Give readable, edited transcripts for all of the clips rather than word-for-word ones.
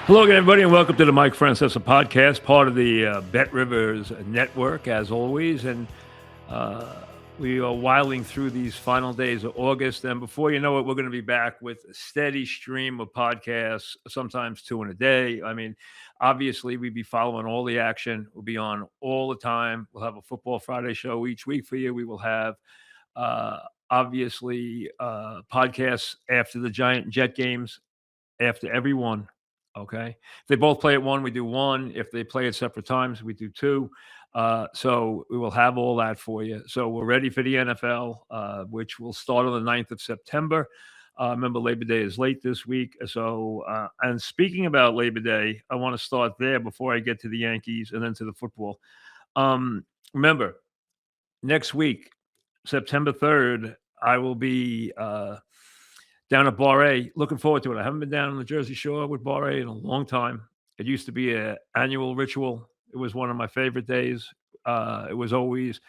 Hello again, everybody, and welcome to the Mike Francesa podcast, part of the Bet Rivers Network, as always. And we are whiling through these final days of August. And before you know it, we're going to be back with a steady stream of podcasts, sometimes two in a day. I mean, obviously, we'd be following all the action. We'll be on all the time. We'll have a Football Friday show each week for you. We will have, obviously, podcasts after the Giant and Jet games, after every one. Okay. If they both play at one, we do one. If they play at separate times, we do two. So we will have all that for you. So we're ready for the NFL, which will start on the 9th of September. Remember, Labor Day is late this week. So, and speaking about Labor Day, I want to start there before I get to the Yankees and then to the football. Remember, next week, September 3rd, I will be down at Bar A. Looking forward to it. I haven't been down on the Jersey Shore with Bar A in a long time. It used to be an annual ritual. It was one of my favorite days. It was always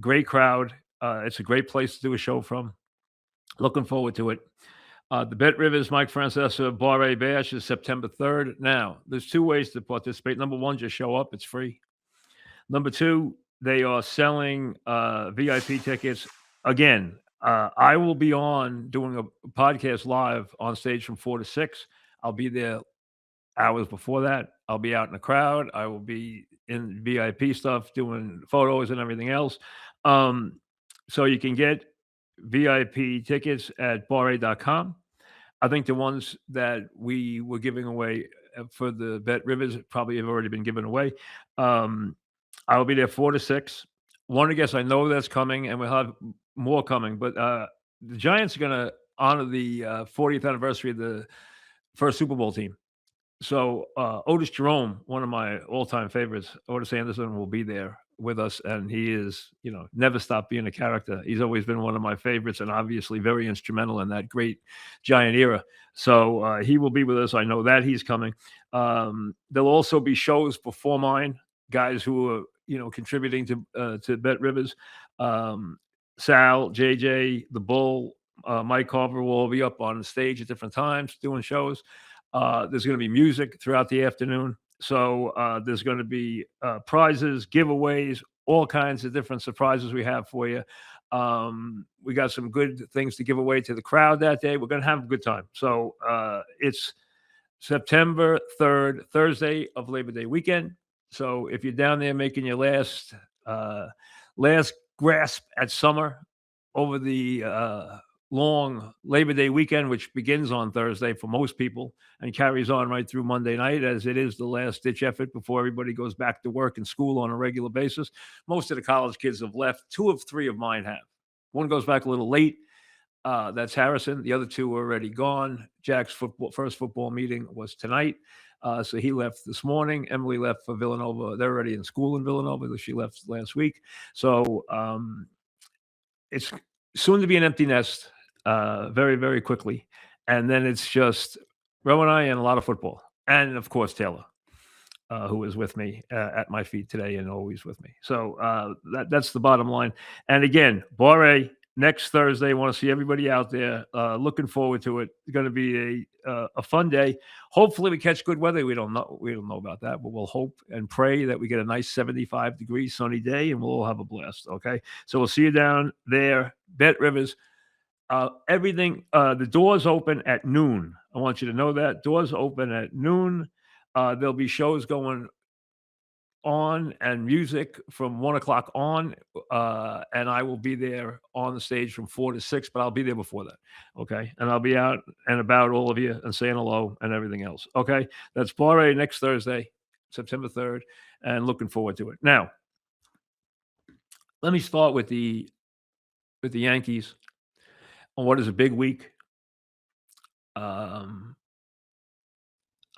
great crowd. It's a great place to do a show from. Looking forward to it. The Bet Rivers Mike Francesa Bar A Bash is September 3rd. Now, there's two ways to participate. Number one, just show up. It's free. Number two, they are selling VIP tickets. Again, I will be on doing a podcast live on stage from 4 to 6. I'll be there hours before that. I'll be out in the crowd. I will be in VIP stuff, doing photos and everything else. So you can get VIP tickets at bara.com. I think the ones that we were giving away for the Bet Rivers probably have already been given away. I will be there 4 to 6. One, I guess I know that's coming, and we'll have more coming. But the Giants are going to honor the 40th anniversary of the first Super Bowl team. So Otis Jerome, one of my all-time favorites, Otis Anderson, will be there with us, and he is, never stopped being a character. He's always been one of my favorites, and obviously very instrumental in that great Giant era. So he will be with us. I know that he's coming. There'll also be shows before mine, guys who are contributing to Bet Rivers. Sal, JJ, the Bull, Mike Carver will all be up on the stage at different times doing shows. There's going to be music throughout the afternoon. So there's going to be prizes, giveaways, all kinds of different surprises we have for you. We got some good things to give away to the crowd that day. We're going to have a good time. So it's September 3rd, Thursday of Labor Day weekend. So if you're down there making your last grasp at summer over the long Labor Day weekend, which begins on Thursday for most people and carries on right through Monday night, as it is the last-ditch effort before everybody goes back to work and school on a regular basis. Most of the college kids have left. 2 of 3 of mine have. One goes back a little late. That's Harrison. The other 2 are already gone. Jack's first football meeting was tonight. So he left this morning. Emily left for Villanova. They're already in school in Villanova. She left last week. So it's soon to be an empty nest very, very quickly. And then it's just Ro and I and a lot of football. And, of course, Taylor, who is with me at my feet today and always with me. So that's the bottom line. And, again, Bar A, next Thursday. I want to see everybody out there. Looking forward to it. It's going to be a fun day. Hopefully we catch good weather. We don't know about that, but we'll hope and pray that we get a nice 75-degree sunny day, and we'll all have a blast. Okay, so we'll see you down there, Bet Rivers. Everything. The doors open at noon. I want you to know that doors open at noon. There'll be shows going on and music from 1 o'clock on, and I will be there on the stage from 4 to 6, but I'll be there before that. Okay, and I'll be out and about all of you and saying hello and everything else. Okay, that's Bar A next Thursday, September 3rd, and looking forward to it. Now, let me start with the Yankees on what is a big week. I'm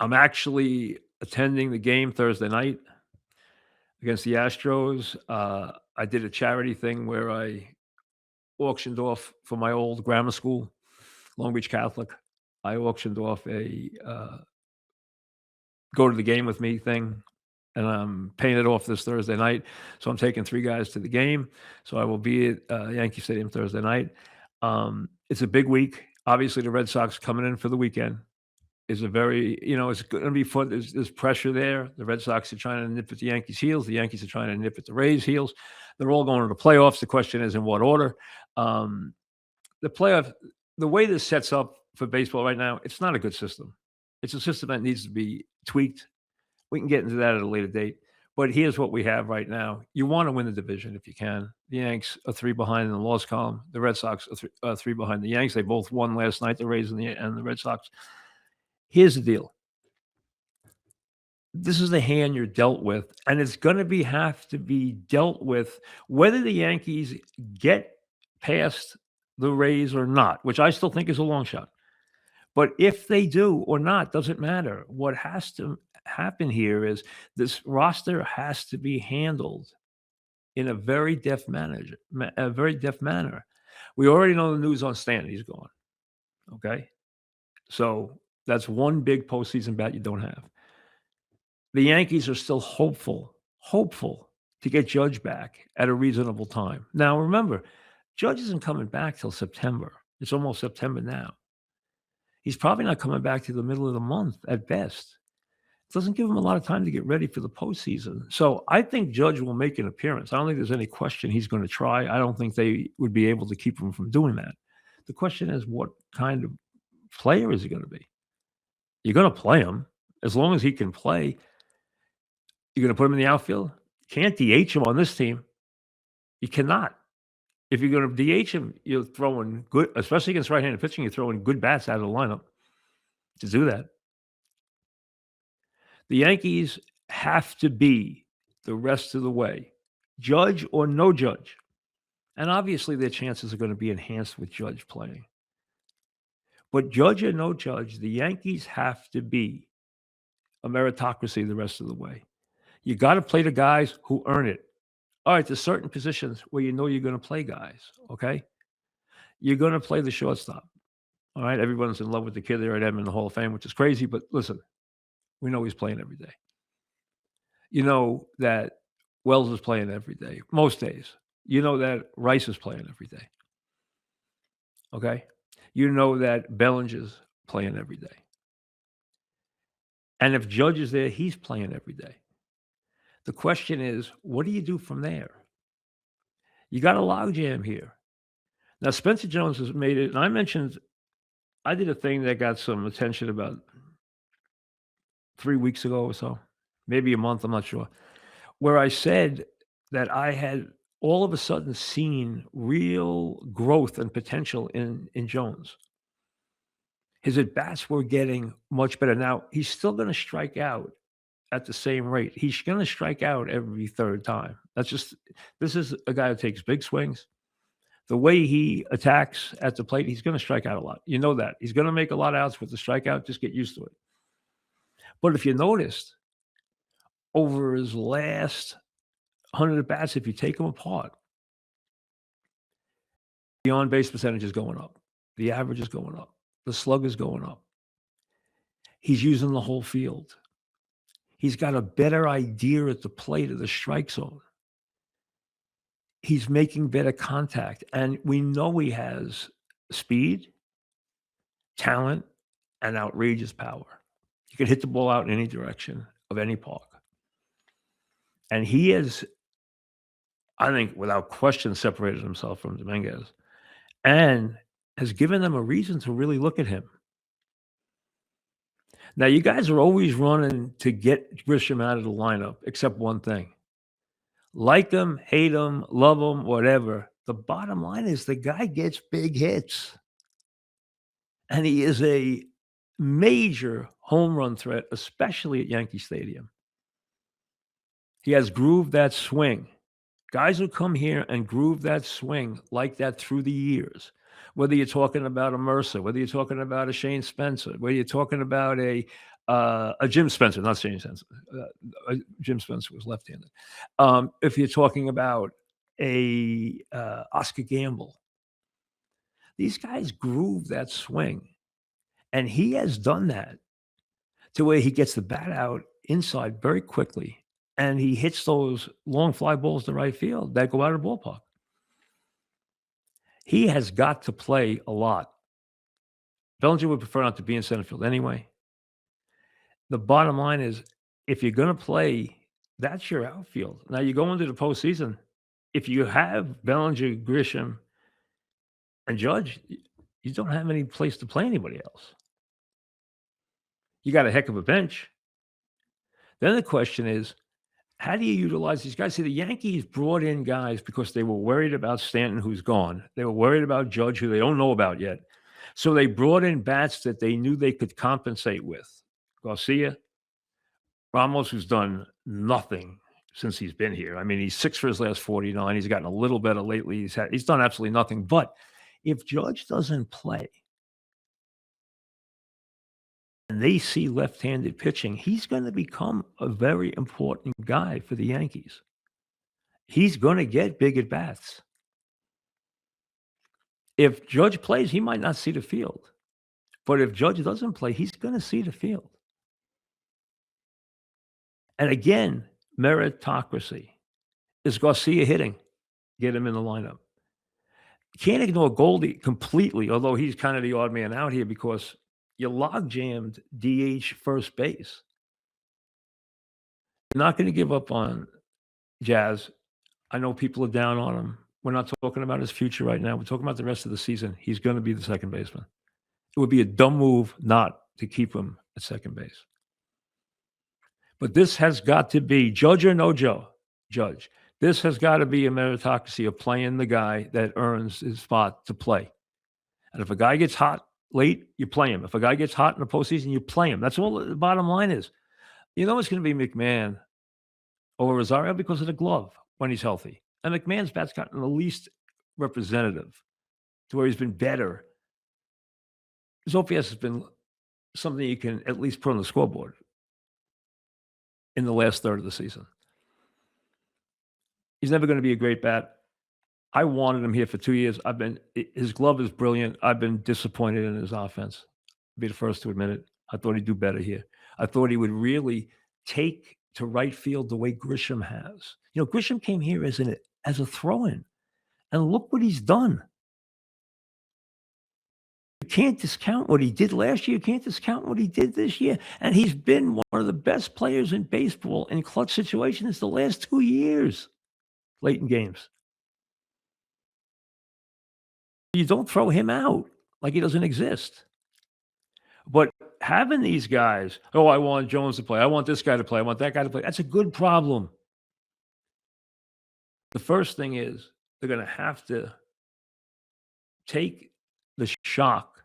actually attending the game Thursday night against the Astros. I did a charity thing where I auctioned off for my old grammar school, Long Beach Catholic. I auctioned off a go to the game with me thing, and I'm paying it off this Thursday night. So I'm taking 3 guys to the game. So I will be at Yankee Stadium Thursday night. It's a big week. Obviously, the Red Sox coming in for the weekend. is a very, it's going to be fun. There's pressure there. The Red Sox are trying to nip at the Yankees' heels. The Yankees are trying to nip at the Rays' heels. They're all going to the playoffs. The question is in what order. Um, the playoff, the way this sets up for baseball right now, it's not a good system. It's a system that needs to be tweaked. We can get into that at a later date. But here's what we have right now. You want to win the division if you can. The Yanks are 3 behind in the loss column. The Red Sox are 3 behind the Yanks. They both won last night, the Rays and the Red Sox. Here's the deal. This is the hand you're dealt with, and it's going to have to be dealt with whether the Yankees get past the Rays or not, which I still think is a long shot. But if they do or not, doesn't matter. What has to happen here is this roster has to be handled in a very deft manner. A very deft manner. We already know the news on Stan; he's gone. Okay, so that's one big postseason bet you don't have. The Yankees are still hopeful to get Judge back at a reasonable time. Now, remember, Judge isn't coming back till September. It's almost September now. He's probably not coming back to the middle of the month at best. It doesn't give him a lot of time to get ready for the postseason. So I think Judge will make an appearance. I don't think there's any question he's going to try. I don't think they would be able to keep him from doing that. The question is, what kind of player is he going to be? You're going to play him as long as he can play. You're going to put him in the outfield? Can't DH him on this team. You cannot. If you're going to DH him, you're throwing good, especially against right-handed pitching, you're throwing good bats out of the lineup to do that. The Yankees have to be the rest of the way, Judge or no Judge. And obviously their chances are going to be enhanced with Judge playing. But Judge or no Judge, the Yankees have to be a meritocracy the rest of the way. You got to play the guys who earn it. All right, there's certain positions where you know you're going to play guys, okay? You're going to play the shortstop, all right? Everyone's in love with the kid there at Edmond in the Hall of Fame, which is crazy, but listen, we know he's playing every day. You know that Wells is playing every day, most days. You know that Rice is playing every day, okay? You know that Bellinger's playing every day. And if Judge is there, he's playing every day. The question is, what do you do from there? You got a logjam here. Now, Spencer Jones has made it, and I did a thing that got some attention about 3 weeks ago or so, maybe a month, I'm not sure, where I said that I had all of a sudden seen real growth and potential in Jones. His at-bats were getting much better. Now, he's still going to strike out at the same rate. He's going to strike out every third time. This is a guy who takes big swings. The way he attacks at the plate, he's going to strike out a lot. You know that. He's going to make a lot of outs with the strikeout. Just get used to it. But if you noticed, over his last 100 at-bats, if you take them apart, the on-base percentage is going up. The average is going up. The slug is going up. He's using the whole field. He's got a better idea at the plate of the strike zone. He's making better contact. And we know he has speed, talent, and outrageous power. He can hit the ball out in any direction of any park. And he has, I think, without question, separated himself from Dominguez and has given them a reason to really look at him. Now, you guys are always running to get Grisham out of the lineup, except one thing. Like him, hate him, love him, whatever. The bottom line is the guy gets big hits. And he is a major home run threat, especially at Yankee Stadium. He has grooved that swing. Guys who come here and groove that swing like that through the years, whether you're talking about a Mercer, whether you're talking about a Shane Spencer, whether you're talking about a Jim Spencer, not Shane Spencer. Jim Spencer was left-handed. If you're talking about a Oscar Gamble, these guys groove that swing, and he has done that to where he gets the bat out inside very quickly, and he hits those long fly balls to right field that go out of the ballpark. He has got to play a lot. Bellinger would prefer not to be in center field anyway. The bottom line is, if you're gonna play, that's your outfield. Now you go into the postseason, if you have Bellinger, Grisham, and Judge, you don't have any place to play anybody else. You got a heck of a bench. Then the question is, how do you utilize these guys? See, the Yankees brought in guys because they were worried about Stanton, who's gone. They were worried about Judge, who they don't know about yet. So they brought in bats that they knew they could compensate with. Garcia, Ramos, who's done nothing since he's been here. I mean, he's 6 for his last 49. He's gotten a little better lately. He's done absolutely nothing. But if Judge doesn't play and they see left-handed pitching, he's going to become a very important guy for the Yankees. He's going to get big at bats. If Judge plays, he might not see the field. But if Judge doesn't play, he's going to see the field. And again, meritocracy. Is Garcia hitting? Get him in the lineup. Can't ignore Goldie completely, although he's kind of the odd man out here because you log jammed DH first base. You're not going to give up on Jazz. I know people are down on him. We're not talking about his future right now. We're talking about the rest of the season. He's going to be the second baseman. It would be a dumb move not to keep him at second base. But this has got to be Judge or no Judge. This has got to be a meritocracy of playing the guy that earns his spot to play. And if a guy gets hot late, you play him. If a guy gets hot in the postseason, you play him. That's all the bottom line is. You know it's going to be McMahon over Rosario because of the glove when he's healthy. And McMahon's bat's gotten the least representative to where he's been better. His OPS has been something you can at least put on the scoreboard in the last third of the season. He's never going to be a great bat. I wanted him here for 2 years. His glove is brilliant. I've been disappointed in his offense. I'll be the first to admit it. I thought he'd do better here. I thought he would really take to right field the way Grisham has. You know, Grisham came here as a throw-in, and look what he's done. You can't discount what he did last year. You can't discount what he did this year. And he's been one of the best players in baseball in clutch situations the last 2 years, late in games. You don't throw him out like he doesn't exist. But having these guys, oh, I want Jones to play. I want this guy to play. I want that guy to play. That's a good problem. The first thing is they're going to have to take the shock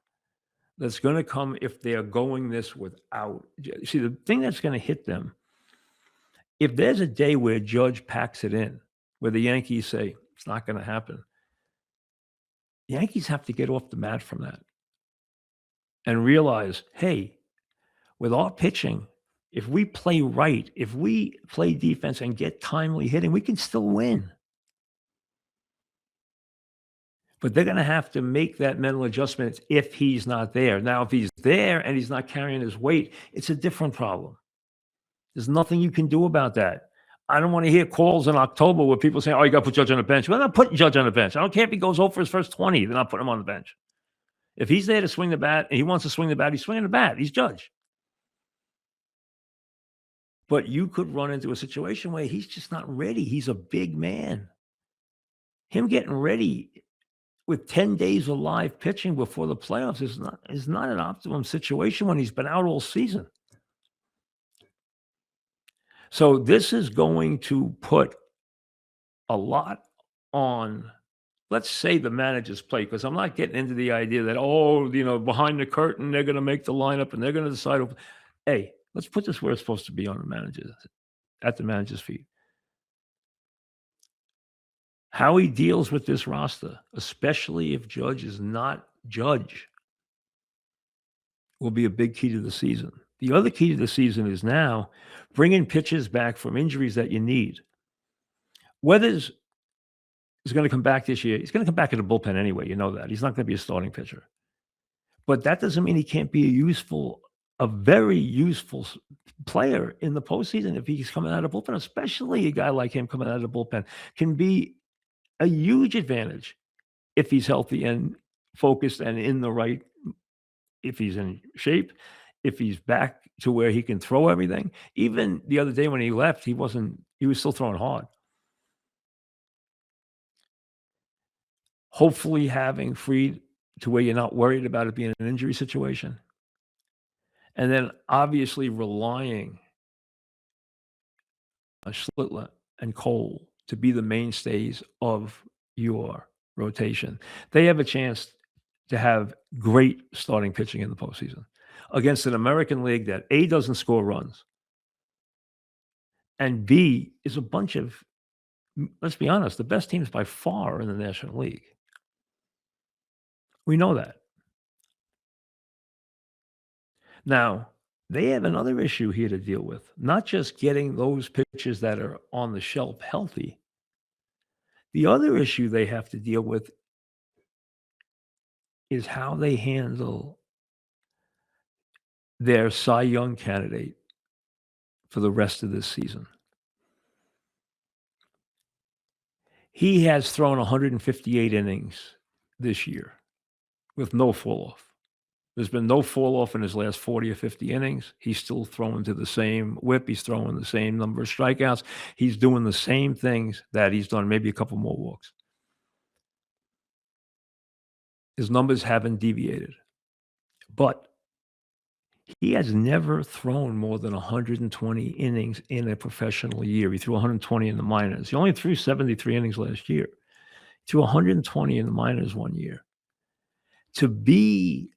that's going to come if they are going this without. See, the thing that's going to hit them, if there's a day where Judge packs it in, where the Yankees say it's not going to happen, the Yankees have to get off the mat from that and realize, hey, with our pitching, if we play right, if we play defense and get timely hitting, we can still win. But they're going to have to make that mental adjustment if he's not there. Now, if he's there and he's not carrying his weight, it's a different problem. There's nothing you can do about that. I don't want to hear calls in October where people say, oh, you got to put Judge on the bench. Well, I'm not putting Judge on the bench. I don't care if he goes over his first 20. Then I'll put him on the bench. If he's there to swing the bat and he wants to swing the bat, he's swinging the bat. He's Judge. But you could run into a situation where he's just not ready. He's a big man. Him getting ready with 10 days of live pitching before the playoffs is not an optimum situation when he's been out all season. So this is going to put a lot on, let's say, the manager's plate, because I'm not getting into the idea that, oh, you know, behind the curtain, they're going to make the lineup and they're going to decide. Hey, let's put this where it's supposed to be on the manager's, at the manager's feet. How he deals with this roster, especially if Judge is not Judge, will be a big key to the season. The other key to the season is now bringing pitchers back from injuries that you need. Weathers is going to come back this year. He's going to come back in the bullpen anyway. You know that. He's not going to be a starting pitcher. But that doesn't mean he can't be a very useful player in the postseason if he's coming out of the bullpen, especially a guy like him coming out of the bullpen can be a huge advantage if he's healthy and focused and in the right, if he's in shape if he's back to where he can throw everything. Even the other day when he left, he was still throwing hard. Hopefully having freed to where you're not worried about it being an injury situation, and then obviously relying on Schlittler and Cole to be the mainstays of your rotation. They have a chance to have great starting pitching in the postseason against an American League that A, doesn't score runs, and B, is a bunch of, let's be honest, the best teams by far in the National League. We know that. Now, they have another issue here to deal with, not just getting those pitchers that are on the shelf healthy. The other issue they have to deal with is how they handle their Cy Young candidate for the rest of this season. He has thrown 158 innings this year with no fall off. There's been no fall off in his last 40 or 50 innings. He's still throwing to the same whip. He's throwing the same number of strikeouts. He's doing the same things that he's done, maybe a couple more walks. His numbers haven't deviated. But he has never thrown more than 120 innings in a professional year. He threw 120 in the minors. He only threw 73 innings last year. He threw 120 in the minors one year. To be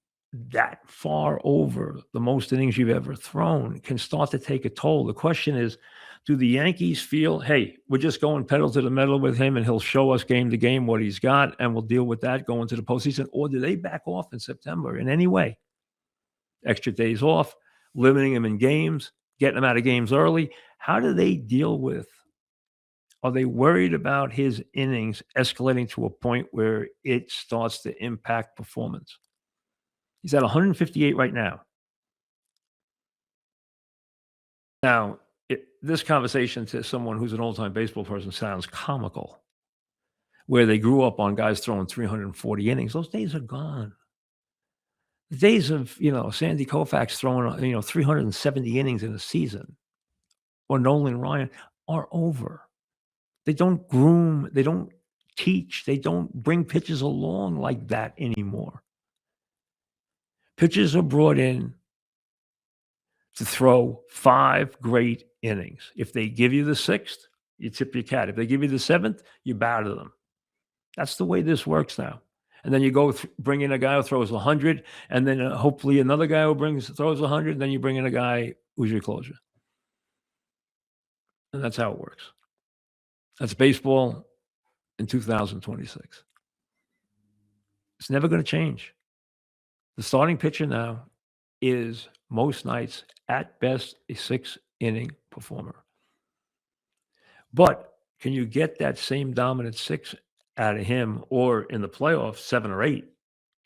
that far over the most innings you've ever thrown can start to take a toll. The question is, do the Yankees feel, hey, we're just going pedal to the metal with him and he'll show us game to game what he's got and we'll deal with that going to the postseason? Or do they back off in September in any way? Extra days off, limiting him in games, getting him out of games early. How do they deal with? Are they worried about his innings escalating to a point where it starts to impact performance? He's at 158 right now. Now, this conversation to someone who's an old-time baseball person sounds comical, where they grew up on guys throwing 340 innings. Those days are gone. The days of, Sandy Koufax throwing, 370 innings in a season or Nolan Ryan are over. They don't groom, they don't teach, they don't bring pitchers along like that anymore. Pitchers are brought in to throw 5 great innings. If they give you the 6th, you tip your cap. If they give you the 7th, you bow to them. That's the way this works now. And then you go bring in a guy who throws 100, and then hopefully another guy who throws 100, and then you bring in a guy who's your closer. And that's how it works. That's baseball in 2026. It's never going to change. The starting pitcher now is most nights at best a 6-inning performer. But can you get that same dominant 6 out of him, or in the playoffs 7 or 8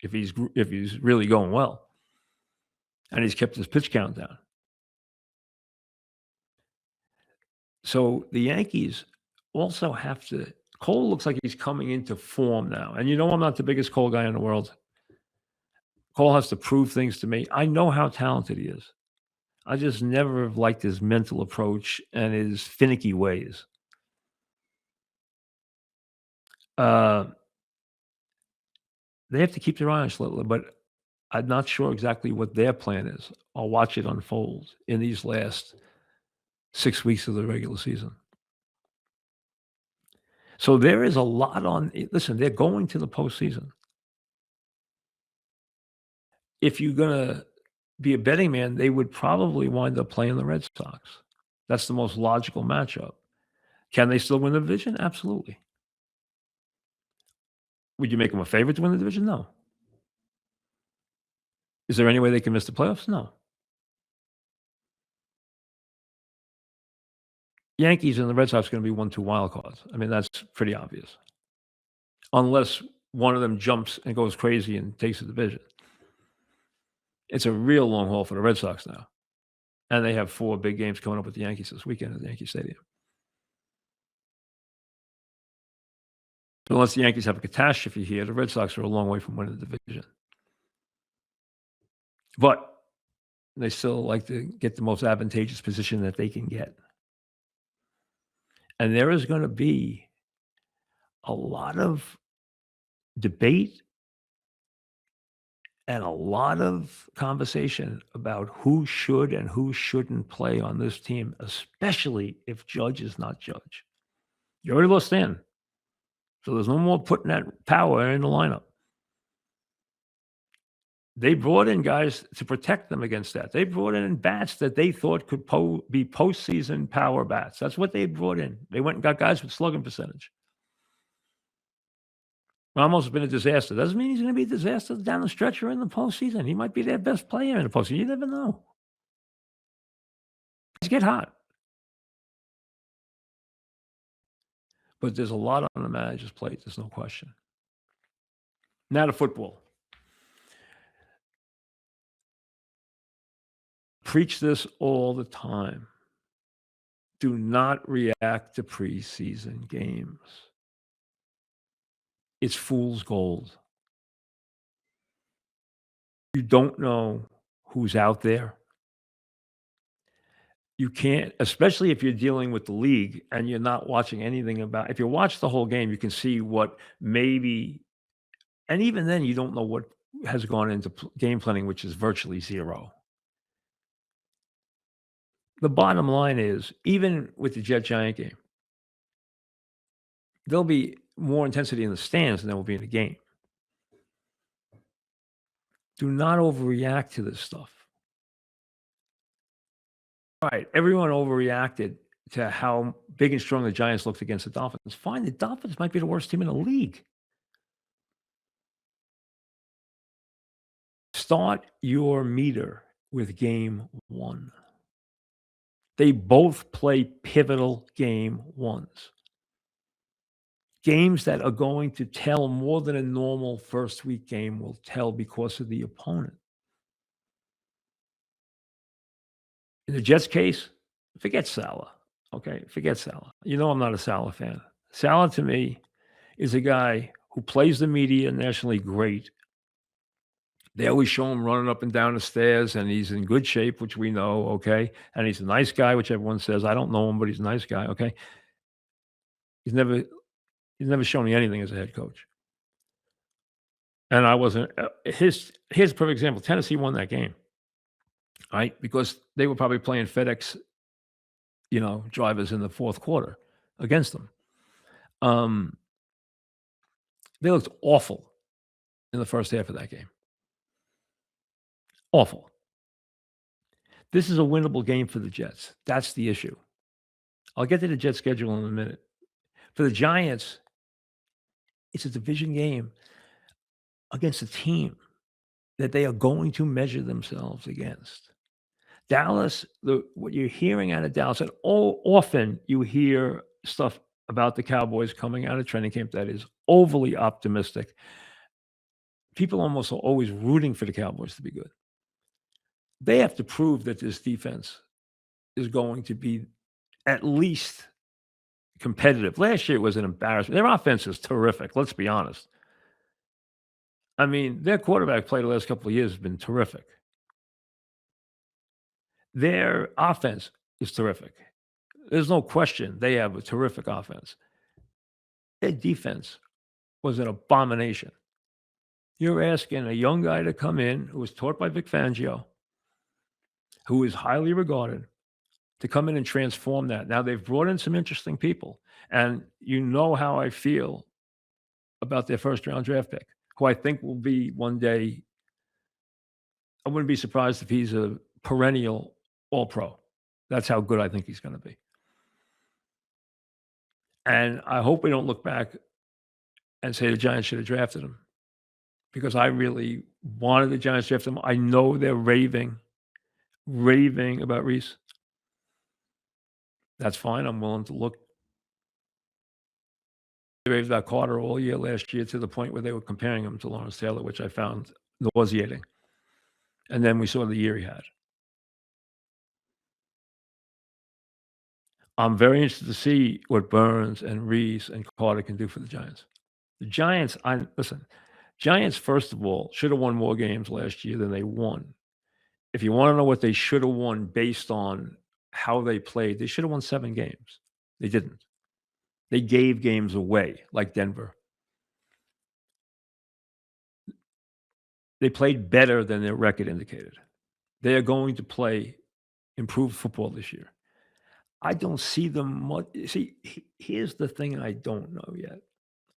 if he's really going well and he's kept his pitch count down? So the Yankees also have to. Cole looks like he's coming into form now, and I'm not the biggest Cole guy in the world. Cole has to prove things to me. I know how talented he is. I just never have liked his mental approach and his finicky ways. They have to keep their eye on Schlittler, but I'm not sure exactly what their plan is. I'll watch it unfold in these last 6 weeks of the regular season. So there is a lot on. Listen, they're going to the postseason. If you're going to be a betting man, they would probably wind up playing the Red Sox. That's the most logical matchup. Can they still win the division? Absolutely. Would you make them a favorite to win the division? No. Is there any way they can miss the playoffs? No. Yankees and the Red Sox are going to be 1-2 wild cards. I mean, that's pretty obvious. Unless one of them jumps and goes crazy and takes the division. It's a real long haul for the Red Sox now. And they have 4 big games coming up with the Yankees this weekend at the Yankee Stadium. Unless the Yankees have a catastrophe here, the Red Sox are a long way from winning the division. But and they still like to get the most advantageous position that they can get. And there is gonna be a lot of debate and a lot of conversation about who should and who shouldn't play on this team, especially if Judge is not Judge. You already lost Stan, so there's no more putting that power in the lineup. They brought in guys to protect them against that. They brought in bats that they thought could be postseason power bats. That's what they brought in. They went and got guys with slugging percentage. Ramos has been a disaster. Doesn't mean he's going to be a disaster down the stretch or in the postseason. He might be their best player in the postseason. You never know. Guys get hot. But there's a lot on the manager's plate. There's no question. Now to football. Preach this all the time. Do not react to preseason games. It's fool's gold. You don't know who's out there. You can't, especially if you're dealing with the league and you're not watching anything about. If you watch the whole game, you can see what maybe, and even then, you don't know what has gone into game planning, which is virtually zero. The bottom line is, even with the Jet-Giant game, there'll be more intensity in the stands than there will be in the game. Do not overreact to this stuff. Right. Everyone overreacted to how big and strong the Giants looked against the Dolphins. Fine, the Dolphins might be the worst team in the league. Start your meter with game one. They both play pivotal game ones. Games that are going to tell more than a normal first week game will tell because of the opponent. In the Jets case, forget Salah. Okay, forget Salah. You know I'm not a Salah fan. Salah to me is a guy who plays the media nationally great. They always show him running up and down the stairs, and he's in good shape, which we know, okay? And he's a nice guy, which everyone says. I don't know him, but he's a nice guy, okay? He's never shown me anything as a head coach. And I wasn't here's a perfect example. Tennessee won that game, right? Because they were probably playing FedEx, drivers in the fourth quarter against them. They looked awful in the first half of that game. Awful. This is a winnable game for the Jets. That's the issue. I'll get to the Jets schedule in a minute. For the Giants, it's a division game against a team that they are going to measure themselves against. Dallas, what you're hearing out of Dallas, and often you hear stuff about the Cowboys coming out of training camp that is overly optimistic. People almost are always rooting for the Cowboys to be good. They have to prove that this defense is going to be at least competitive. Last year it was an embarrassment. Their offense is terrific, let's be honest. I mean, their quarterback play the last couple of years has been terrific. Their offense is terrific. There's no question they have a terrific offense. Their defense was an abomination. You're asking a young guy to come in who was taught by Vic Fangio, who is highly regarded, to come in and transform that. Now, they've brought in some interesting people, and you know how I feel about their first-round draft pick, who I think will be one day. I wouldn't be surprised if he's a perennial All-Pro. That's how good I think he's going to be. And I hope we don't look back and say the Giants should have drafted him, because I really wanted the Giants to draft him. I know they're raving about Reese. That's fine. I'm willing to look. They raved about Carter all year last year, to the point where they were comparing him to Lawrence Taylor, which I found nauseating. And then we saw the year he had. I'm very interested to see what Burns and Reese and Carter can do for the Giants. The Giants, Giants, first of all, should have won more games last year than they won. If you wanna know what they should have won based on how they played, they should have won 7 games. They didn't. They gave games away like Denver. They played better than their record indicated. They are going to play improved football this year. I don't see them much. See, here's the thing I don't know yet.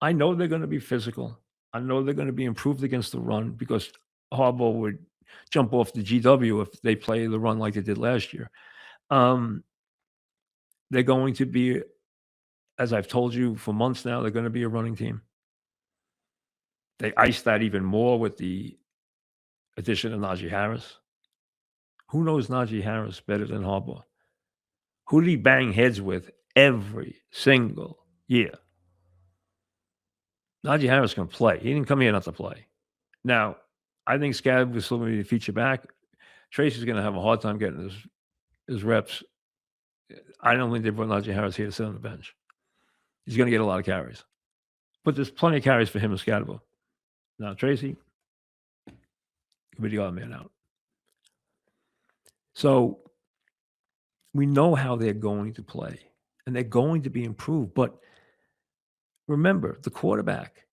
I know they're going to be physical. I know they're going to be improved against the run because Harbaugh would jump off the GW if they play the run like they did last year. Um, they're going to be, as I've told you for months now, they're going to be a running team. They iced that even more with the addition of Najee Harris. Who knows Najee Harris better than Harbaugh? Who did he bang heads with every single year? Najee Harris can play. He didn't come here not to play. Now, I think Scab was still going to be a feature back. Tracy's going to have a hard time getting his reps. I don't think they brought Najee Harris here to sit on the bench. He's going to get a lot of carries. But there's plenty of carries for him and Scadabo. Now, Tracy could be the odd man out. So we know how they're going to play, and they're going to be improved. But remember, the quarterback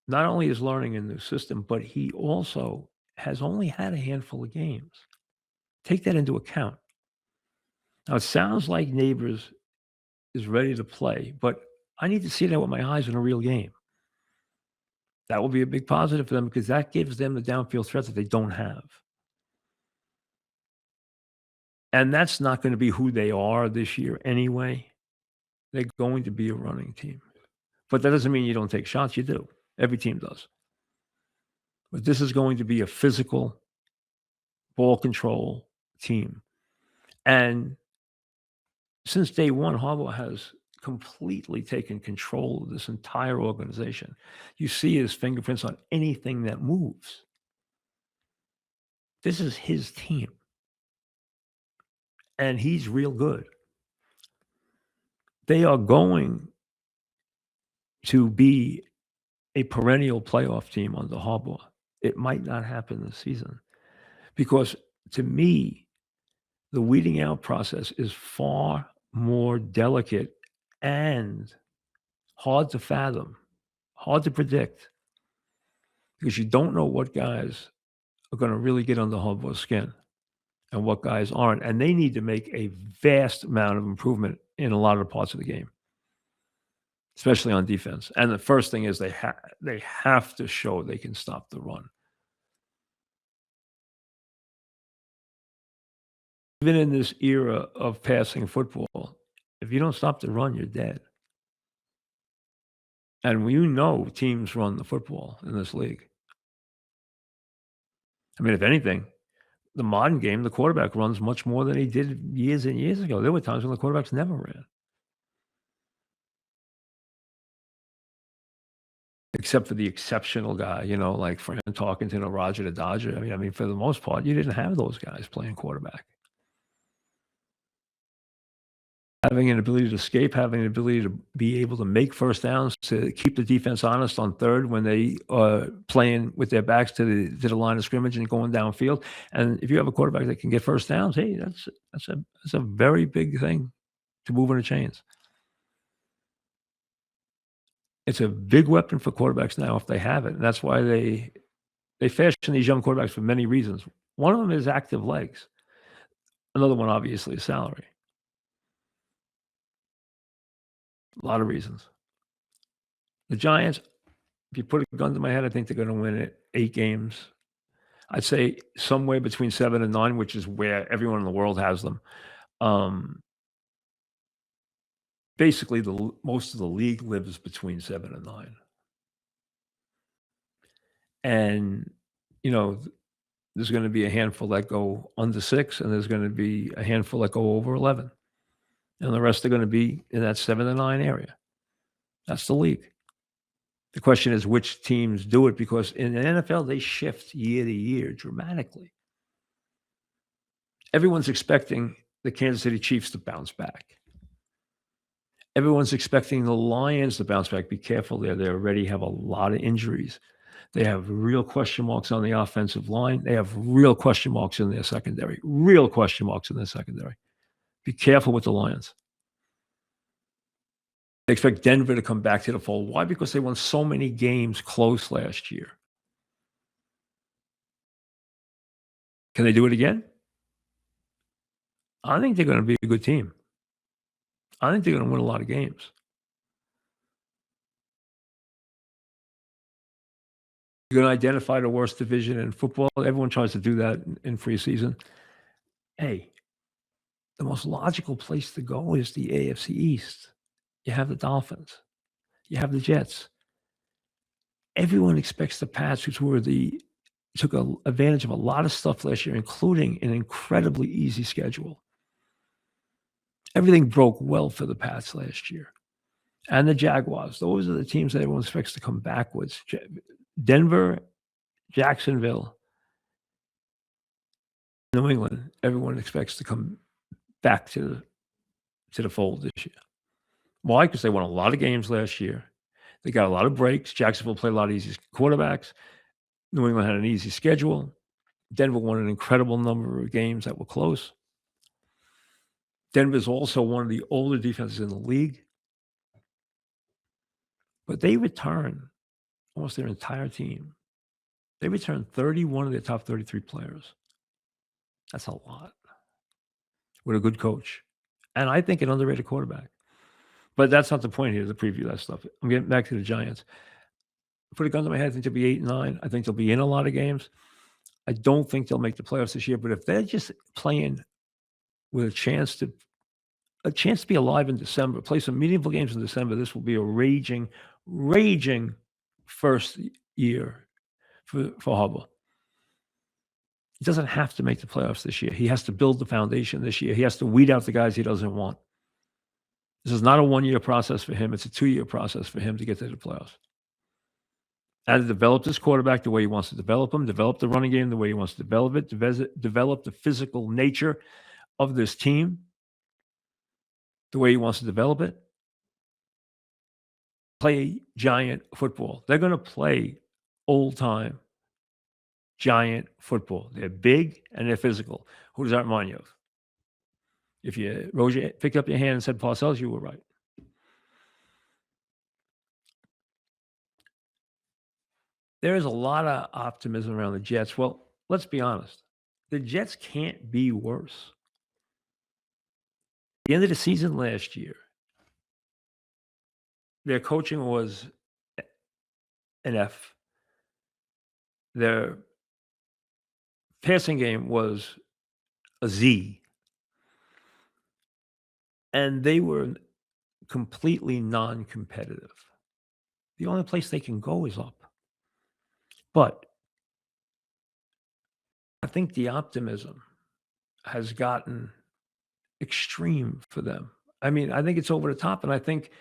not only is learning a new system, but he also has only had a handful of games. Take that into account. Now, it sounds like Neighbors is ready to play, but I need to see that with my eyes in a real game. That will be a big positive for them because that gives them the downfield threat that they don't have. And that's not going to be who they are this year anyway. They're going to be a running team. But that doesn't mean you don't take shots. You do. Every team does. But this is going to be a physical ball control team. And since day one, Harbaugh has completely taken control of this entire organization. You see his fingerprints on anything that moves. This is his team. And he's real good. They are going to be a perennial playoff team under Harbaugh. It might not happen this season because to me, the weeding out process is far more delicate and hard to fathom, hard to predict because you don't know what guys are going to really get under Harbaugh's skin and what guys aren't. And they need to make a vast amount of improvement in a lot of the parts of the game, especially on defense. And the first thing is they have to show they can stop the run. Even in this era of passing football, if you don't stop the run, you're dead. And you know teams run the football in this league. I mean, if anything, the modern game, the quarterback runs much more than he did years and years ago. There were times when the quarterbacks never ran. Except for the exceptional guy, like Fran Tarkenton or Roger the Dodger. I mean, for the most part, you didn't have those guys playing quarterback. Having an ability to escape, having an ability to be able to make first downs, to keep the defense honest on third when they are playing with their backs to the line of scrimmage and going downfield. And if you have a quarterback that can get first downs, hey, that's a very big thing to move in the chains. It's a big weapon for quarterbacks now if they have it. And that's why they fashion these young quarterbacks for many reasons. One of them is active legs. Another one, obviously, is salary. A lot of reasons. The Giants, if you put a gun to my head, I think they're going to win it 8 games. I'd say somewhere between 7 and 9, which is where everyone in the world has them. Basically, most of the league lives between 7 and 9. And, there's going to be a handful that go under 6, and there's going to be a handful that go over 11. And the rest are going to be in that 7 to 9 area. That's the league. The question is which teams do it, because in the NFL, they shift year to year dramatically. Everyone's expecting the Kansas City Chiefs to bounce back. Everyone's expecting the Lions to bounce back. Be careful there. They already have a lot of injuries. They have real question marks on the offensive line. They have real question marks in their secondary. Real question marks in their secondary. Be careful with the Lions. They expect Denver to come back to the fold. Why? Because they won so many games close last year. Can they do it again? I think they're going to be a good team. I think they're going to win a lot of games. You're going to identify the worst division in football. Everyone tries to do that in preseason. Hey, the most logical place to go is the AFC East. You have the Dolphins. You have the Jets. Everyone expects the Pats, took advantage of a lot of stuff last year, including an incredibly easy schedule. Everything broke well for the Pats last year. And the Jaguars. Those are the teams that everyone expects to come backwards. Denver, Jacksonville, New England, everyone expects to come back to the fold this year. Why? Because they won a lot of games last year. They got a lot of breaks. Jacksonville played a lot of easy quarterbacks. New England had an easy schedule. Denver won an incredible number of games that were close. Denver's also one of the older defenses in the league. But they return almost their entire team. They return 31 of their top 33 players. That's a lot. With a good coach. And I think an underrated quarterback. But that's not the point here to preview that stuff. I'm getting back to the Giants. Put a gun to my head, I think they'll be 8-9. I think they'll be in a lot of games. I don't think they'll make the playoffs this year. But if they're just playing with a chance to be alive in December, play some meaningful games in December, this will be a raging first year for Harbaugh. He doesn't have to make the playoffs this year. He has to build the foundation this year. He has to weed out the guys he doesn't want. This is not a one-year process for him. It's a 2-year process for him to get to the playoffs. And to develop this quarterback the way he wants to develop him, develop the running game the way he wants to develop it, develop the physical nature of this team the way he wants to develop it. Play Giant football. They're going to play old-time Giant football. They're big and they're physical. Who does that remind you of? If you picked up your hand and said Parcells, you were right. There is a lot of optimism around the Jets. Well, let's be honest. The Jets can't be worse. At the end of the season last year, their coaching was an F. Their passing game was a Z. And they were completely non-competitive. The only place they can go is up. But I think the optimism has gotten extreme for them. I mean, I think it's over the top, and I think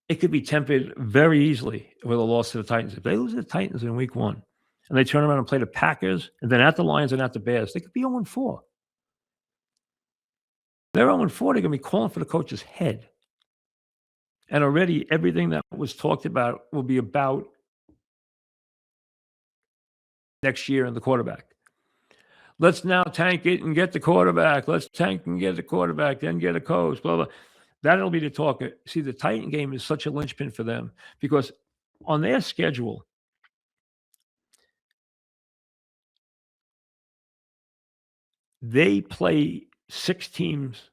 it could be tempered very easily with a loss to the Titans. If they lose to the Titans in week 1 and they turn around and play the Packers and then at the Lions and at the Bears, they could be 0-4. They're 0-4, they're going to be calling for the coach's head. And already everything that was talked about will be about next year and the quarterback. Let's now tank it and get the quarterback. Let's tank and get the quarterback, then get a coach, blah, blah. That'll be the talk. See, the Titan game is such a linchpin for them because on their schedule, they play 6 teams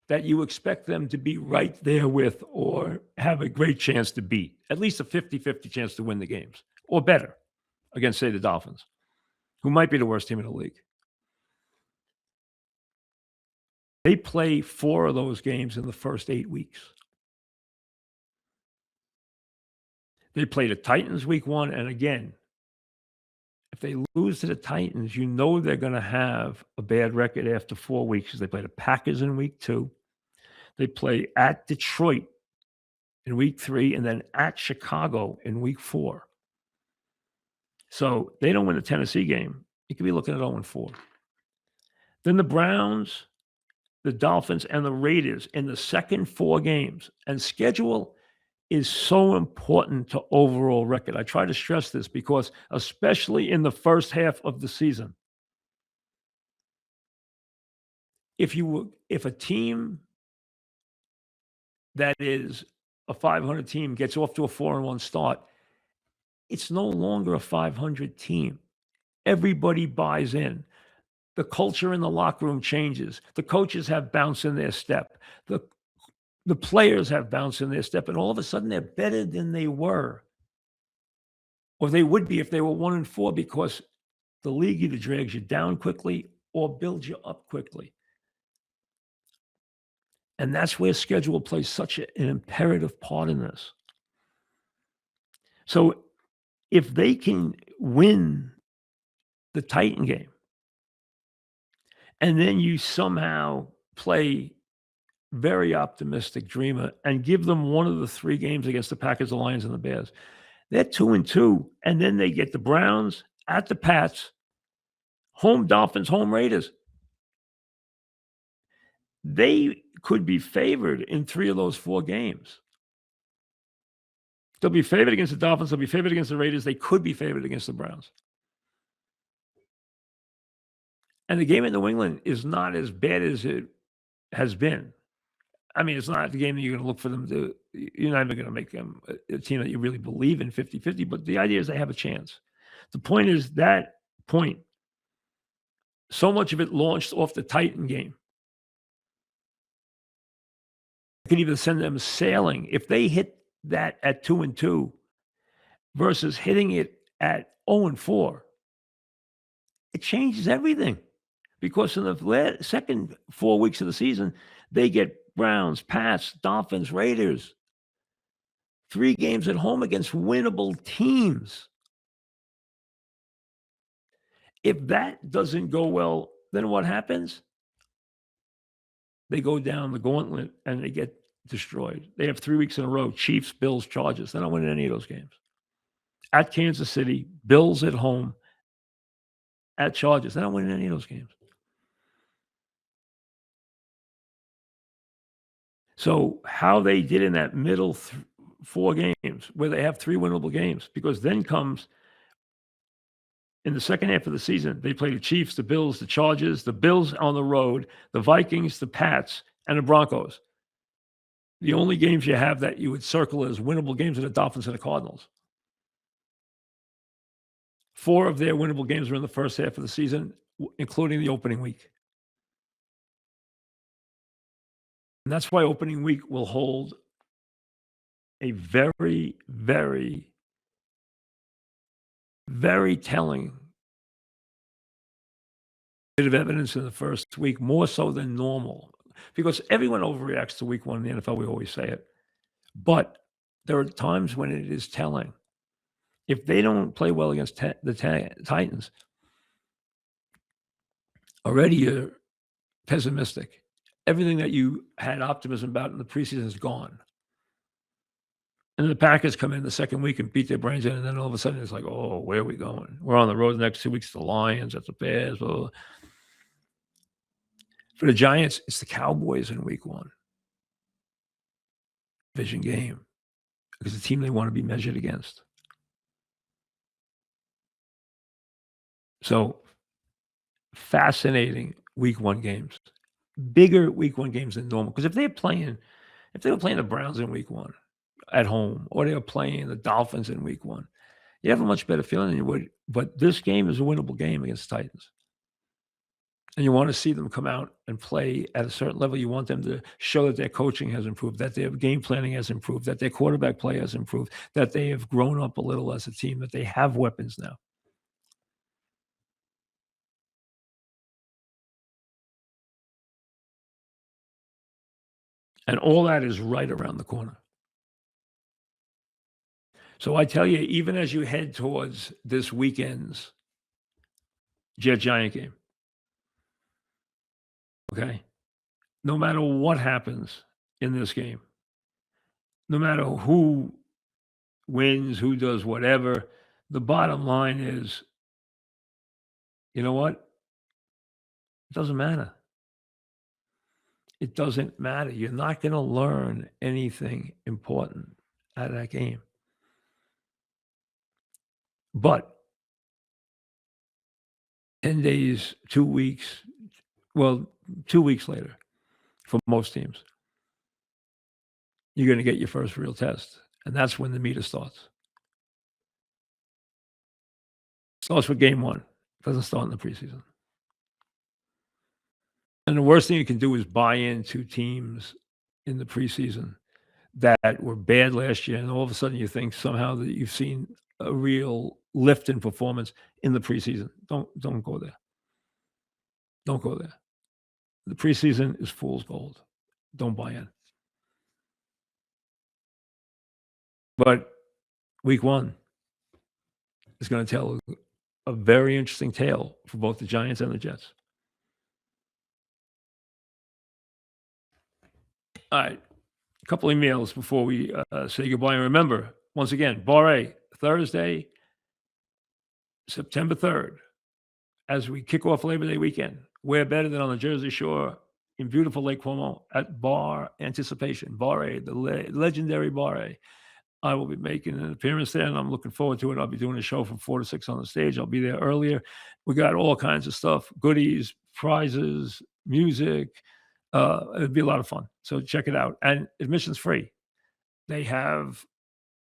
that you expect them to be right there with or have a great chance to beat, at least a 50-50 chance to win the games or better against, say, the Dolphins, who might be the worst team in the league. They play 4 of those games in the first 8 weeks. They play the Titans week 1, and again, if they lose to the Titans, you know they're going to have a bad record after 4 weeks because they play the Packers in week 2. They play at Detroit in week 3 and then at Chicago in week 4. So they don't win the Tennessee game. You could be looking at 0-4. Then the Browns, the Dolphins, and the Raiders in the second 4 games. And schedule is so important to overall record. I try to stress this because, especially in the first half of the season, if a team that is a 500 team gets off to a 4-1 start, it's no longer a 500 team. Everybody buys in. The culture in the locker room changes. The coaches have bounce in their step. The players have bounce in their step, and all of a sudden they're better than they were, or they would be if they were 1-4, because the league either drags you down quickly or builds you up quickly. And that's where schedule plays such an imperative part in this. So if they can win the Titan game, and then you somehow play very optimistic dreamer and give them one of the 3 games against the Packers, the Lions, and the Bears, they're 2-2, and then they get the Browns, at the Pats, home Dolphins, home Raiders. They could be favored in 3 of those 4 games. They'll be favored against the Dolphins. They'll be favored against the Raiders. They could be favored against the Browns. And the game in New England is not as bad as it has been. I mean, it's not the game that you're going to look for them to. You're not even going to make them a team that you really believe in 50-50, but the idea is they have a chance. The point is that point, so much of it launched off the Titan game. You could even send them sailing. If they hit that at 2-2 versus hitting it at 0-4, it changes everything. Because in the second 4 weeks of the season, they get Browns, Pats, Dolphins, Raiders. 3 games at home against winnable teams. If that doesn't go well, then what happens? They go down the gauntlet and they get destroyed. They have 3 weeks in a row: Chiefs, Bills, Chargers. They're not winning any of those games. At Kansas City, Bills at home, at Chargers. They're not winning any of those games. So how they did in that middle 4 games where they have 3 winnable games, because then comes in the second half of the season, they play the Chiefs, the Bills, the Chargers, the Bills on the road, the Vikings, the Pats, and the Broncos. The only games you have that you would circle as winnable games are the Dolphins and the Cardinals. 4 of their winnable games were in the first half of the season, including the opening week. And that's why opening week will hold a very, very, very telling bit of evidence in the first week, more so than normal, because everyone overreacts to week 1 in the NFL. We always say it. But there are times when it is telling. If they don't play well against the Titans, already you're pessimistic. Everything that you had optimism about in the preseason is gone. And the Packers come in the second week and beat their brains in, and then all of a sudden it's like, oh, where are we going? We're on the road the next 2 weeks to the Lions, that's the Bears. Blah, blah, blah. For the Giants, it's the Cowboys in week 1. Division game. Because the team they want to be measured against. So, fascinating week 1 games. Bigger week 1 games than normal. Because if they were playing the Browns in week 1 at home, or they were playing the Dolphins in week 1, you have a much better feeling than you would. But this game is a winnable game against the Titans. And you want to see them come out and play at a certain level. You want them to show that their coaching has improved, that their game planning has improved, that their quarterback play has improved, that they have grown up a little as a team, that they have weapons now. And all that is right around the corner. So I tell you, even as you head towards this weekend's Jet-Giant game, okay, no matter what happens in this game, no matter who wins, who does whatever, the bottom line is, you know what? It doesn't matter. It doesn't matter. You're not going to learn anything important. out of that game. But 10 days, 2 weeks, well, 2 weeks later for most teams, you're gonna get your first real test, and that's when the meter starts. Starts with game 1. Doesn't start in the preseason. And the worst thing you can do is buy into teams in the preseason that were bad last year, and all of a sudden you think somehow that you've seen a real lift in performance in the preseason. Don't go there. Don't go there. The preseason is fool's gold. Don't buy in. But week 1 is gonna tell a very interesting tale for both the Giants and the Jets. All right. A couple emails before we say goodbye. And remember, once again, Bar A, Thursday, September 3rd, as we kick off Labor Day weekend. Where better than on the Jersey Shore in beautiful Lake Como at Bar Anticipation, Bar A, the legendary Bar A. I will be making an appearance there, and I'm looking forward to it. I'll be doing a show from 4 to 6 on the stage. I'll be there earlier. We got all kinds of stuff, goodies, prizes, music. It'd be a lot of fun. So check it out. And admission's free. They have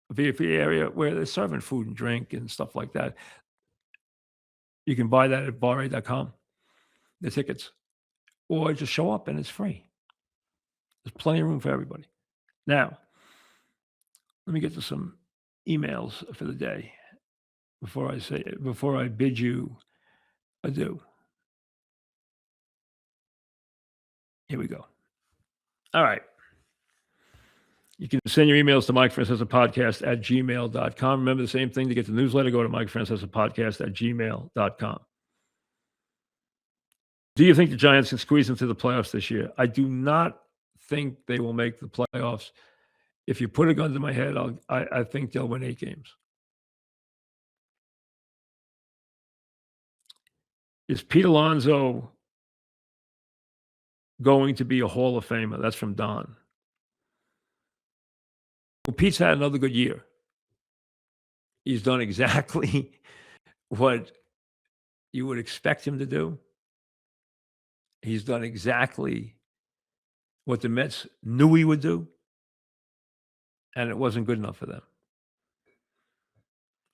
a VIP area where they're serving food and drink and stuff like that. You can buy that at bara.com, the tickets, or just show up and it's free. There's plenty of room for everybody. Now, let me get to some emails for the day before I bid you adieu. Here we go. All right. You can send your emails to MikeFrancesapodcast@gmail.com. Remember the same thing to get the newsletter, go to MikeFrancesapodcast@gmail.com. Do you think the Giants can squeeze into the playoffs this year? I do not think they will make the playoffs. If you put a gun to my head, I think they'll win 8 games. Is Pete Alonso going to be a Hall of Famer? That's from Don. Well, Pete's had another good year. He's done exactly what you would expect him to do. He's done exactly what the Mets knew he would do, and it wasn't good enough for them.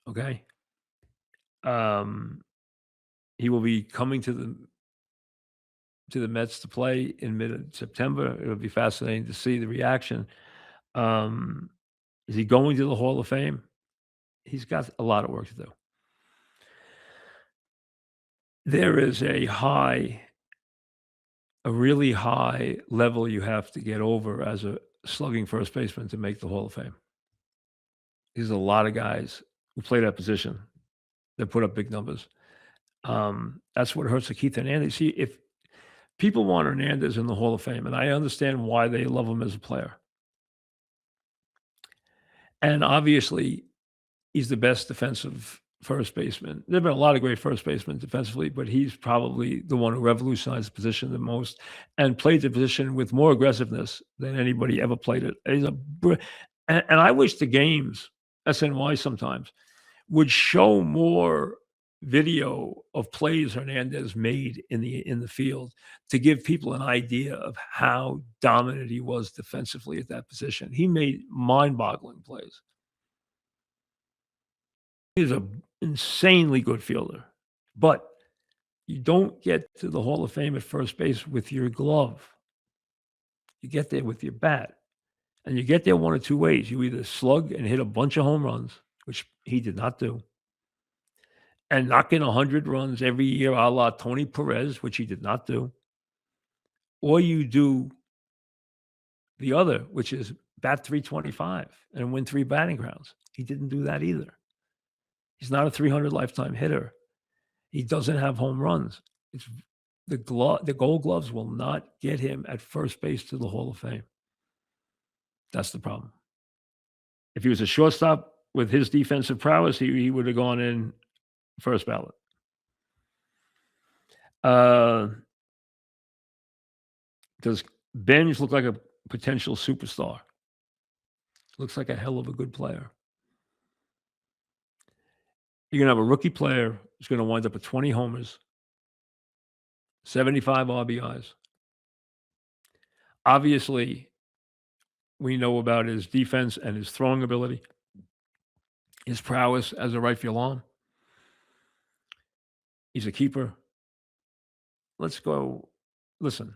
Okay? He will be coming to the Mets to play in mid-September. It'll be fascinating to see the reaction. Is he going to the Hall of Fame? He's got a lot of work to do. There is a really high level you have to get over as a slugging first baseman to make the Hall of Fame. There's a lot of guys who play that position that put up big numbers. That's what hurts Keith Hernandez. See, if people want Hernandez in the Hall of Fame, and I understand why they love him as a player. And obviously, he's the best defensive first baseman. There have been a lot of great first basemen defensively, but he's probably the one who revolutionized the position the most and played the position with more aggressiveness than anybody ever played it. And I wish the games, SNY sometimes, would show more video of plays Hernandez made in the field to give people an idea of how dominant he was defensively at that position. He made mind-boggling plays. He's an insanely good fielder, but you don't get to the Hall of Fame at first base with your glove. You get there with your bat, and you get there one of two ways. You either slug and hit a bunch of home runs, which he did not do, and knock in 100 runs every year a la Tony Perez, which he did not do, or you do the other, which is bat 325 and win 3 batting grounds. He didn't do that either. He's not a 300 lifetime hitter. He doesn't have home runs. It's the Gold Gloves will not get him at first base to the Hall of Fame. That's the problem. If he was a shortstop with his defensive prowess, he would have gone in first ballot. Does Benj look like a potential superstar? Looks like a hell of a good player. You're going to have a rookie player who's going to wind up with 20 homers, 75 RBIs. Obviously, we know about his defense and his throwing ability, his prowess as a right field arm. He's a keeper. Let's go. Listen,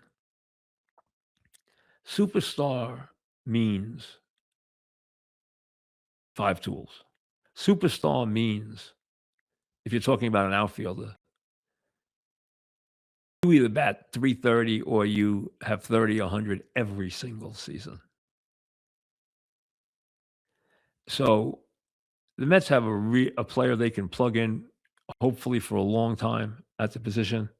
superstar means 5 tools. Superstar means, if you're talking about an outfielder, you either bat 330 or you have 30, 100 every single season. So the Mets have a player they can plug in, hopefully for a long time at the position.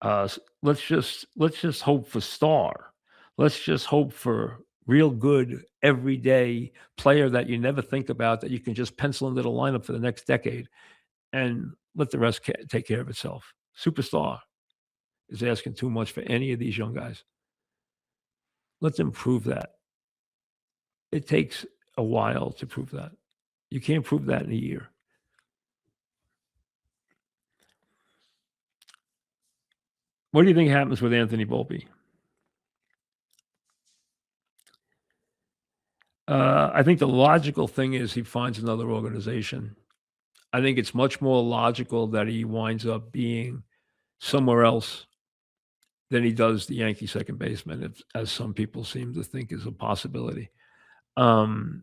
Let's just hope for star. Let's just hope for real good everyday player that you never think about, that you can just pencil into the lineup for the next decade, and let the rest take care of itself. Superstar is asking too much for any of these young guys. Let them prove that. It takes a while to prove that. You can't prove that in a year. What do you think happens with Anthony Volpe? I think the logical thing is he finds another organization. I think it's much more logical that he winds up being somewhere else than he does the Yankee second baseman, as some people seem to think is a possibility. I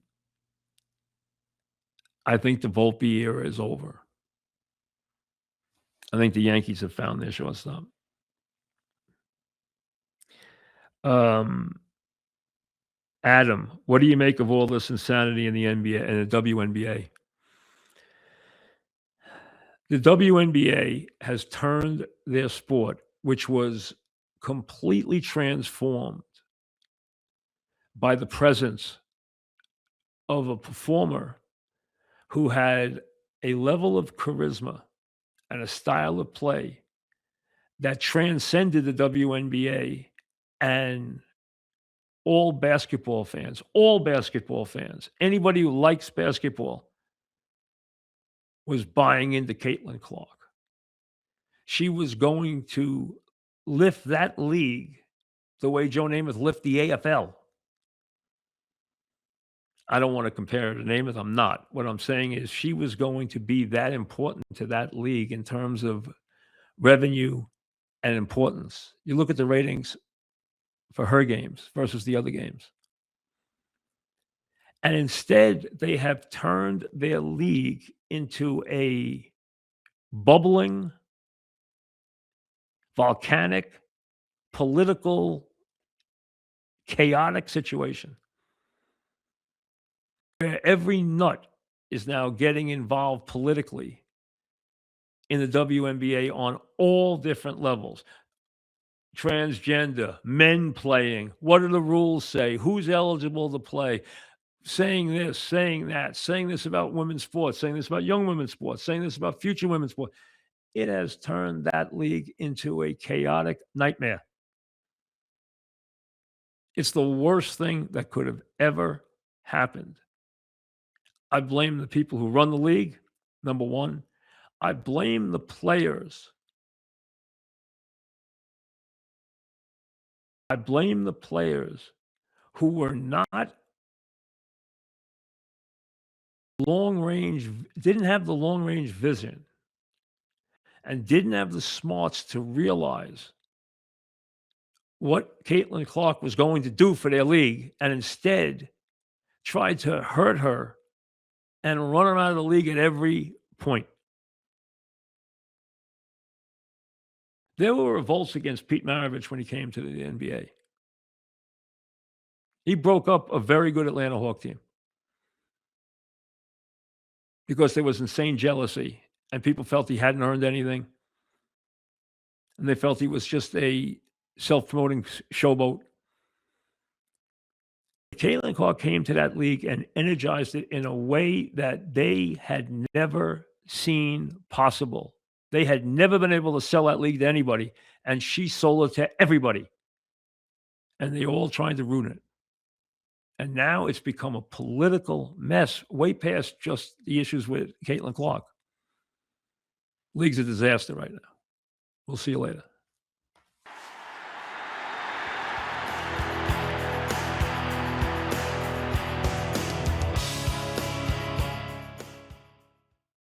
think the Volpe era is over. I think the Yankees have found their shortstop. Adam, what do you make of all this insanity in the NBA and the WNBA? The WNBA has turned their sport, which was completely transformed by the presence of a performer who had a level of charisma and a style of play that transcended the WNBA and all basketball fans, anybody who likes basketball was buying into Caitlin Clark. She was going to lift that league the way Joe Namath lifted the AFL. I don't want to compare her to Namath. I'm not. What I'm saying is she was going to be that important to that league in terms of revenue and importance. You look at the ratings for her games versus the other games. And instead, they have turned their league into a bubbling, volcanic, political, chaotic situation where every nut is now getting involved politically in the WNBA on all different levels. Transgender, men playing, what do the rules say? Who's eligible to play? Saying this, saying that, saying this about women's sports, saying this about young women's sports, saying this about future women's sports. It has turned that league into a chaotic nightmare. It's the worst thing that could have ever happened. I blame the people who run the league, number one. I blame the players. I blame the players who were not didn't have the long range vision and didn't have the smarts to realize what Caitlin Clark was going to do for their league, and instead tried to hurt her and run her out of the league at every point. There were revolts against Pete Maravich when he came to the NBA. He broke up a very good Atlanta Hawk team because there was insane jealousy and people felt he hadn't earned anything. And they felt he was just a self-promoting showboat. Caitlin Clark came to that league and energized it in a way that they had never seen possible. They had never been able to sell that league to anybody, and she sold it to everybody. And they all trying to ruin it. And now it's become a political mess, way past just the issues with Caitlin Clark. League's a disaster right now. We'll see you later.